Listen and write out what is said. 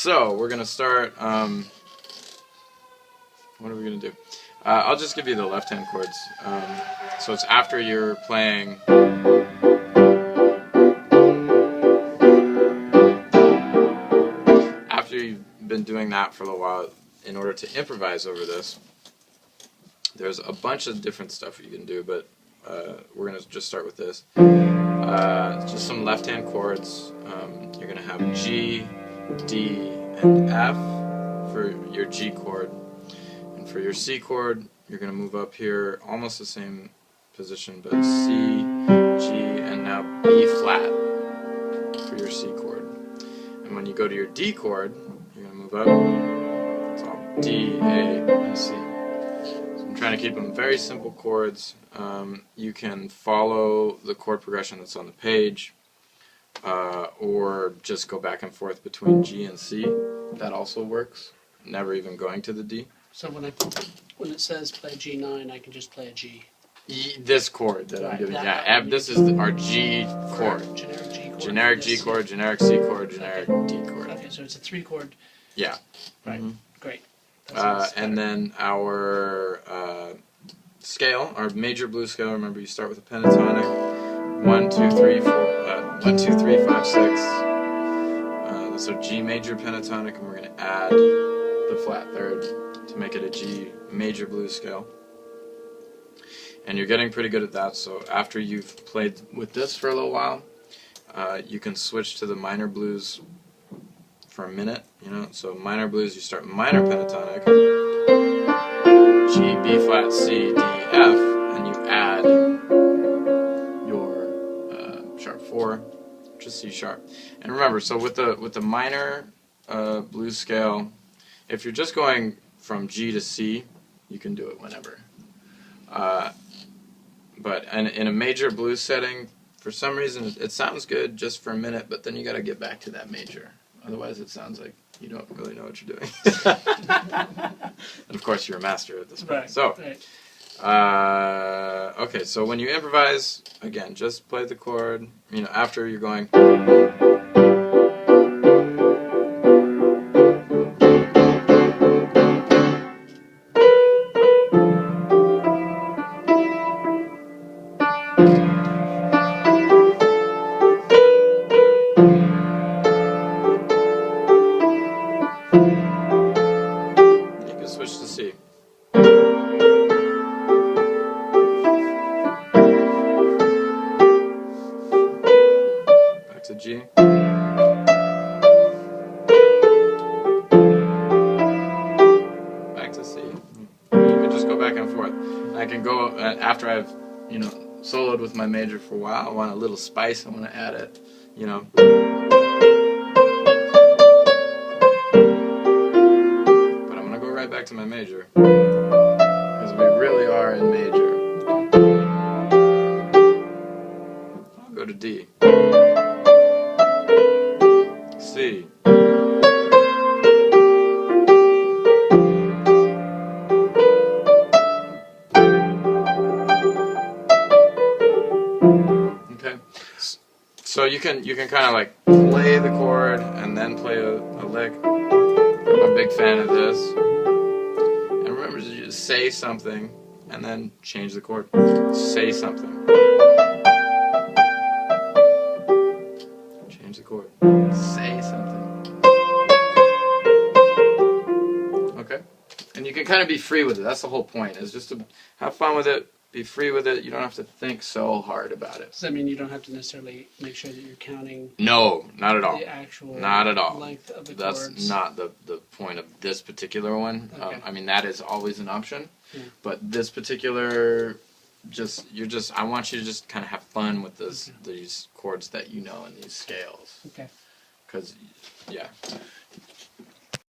So we're gonna start. What are we gonna do? I'll just give you the left-hand chords. So it's after you're playing. After you've been doing that for a little while, in order to improvise over this, there's a bunch of different stuff you can do, but we're gonna just start with this. Just some left-hand chords. You're gonna have G, D, and F for your G chord. And for your C chord, you're going to move up here, almost the same position, but C, G, and now B flat for your C chord. And when you go to your D chord, you're going to move up. It's all D, A, and C. So I'm trying to keep them very simple chords. You can follow the chord progression that's on the page, or just go back and forth between G and C. That also works. Never even going to the D. So when it says play G9, I can just play a G. This chord that I'm doing, yeah. This is our G chord. Generic G chord. Generic G chord, generic C chord, generic D chord. Okay, so it's a 3-chord. Yeah. Right. Great. And then our scale, our major blues scale. Remember, you start with a pentatonic. 1, 2, 3, 4. 1, 2, 3, 5, 6. That's our G major pentatonic, and we're going to add the flat third to make it a G major blues scale. And you're getting pretty good at that, so after you've played with this for a little while, you can switch to the minor blues for a minute, you know. So minor blues, you start minor pentatonic, G, B flat, C, D, F, and you add your sharp 4, which is C sharp. And remember, so with the minor blues scale, if you're just going from G to C, you can do it whenever. But in a major blues setting, for some reason it sounds good just for a minute, but then you got to get back to that major. Otherwise it sounds like you don't really know what you're doing. And of course you're a master at this point. Right, so, right. Okay, so when you improvise, again, just play the chord, you know, after you're going. You can switch to C. Back to G. Back to C. You can just go back and forth. I can go after I've, you know, soloed with my major for a while. I want a little spice. I want to add it, you know. But I'm gonna go right back to my major because we really are in major. I'll go to D. C. Okay, so you can kind of like play the chord and then play a lick. I'm a big fan of this. And remember to just say something and then change the chord. Say something. Change the chord. Say something. Okay? And you can kind of be free with it. That's the whole point, is just to have fun with it, be free with it. You don't have to think so hard about it. Does that mean you don't have to necessarily make sure that you're counting No, not at all. the actual Not at all. length of the That's chords? not the point of this particular one. Okay. I mean, that is always an option. Yeah. But this particular, I want you to just kind of have fun with these chords that you know and these scales. Okay. Because, yeah,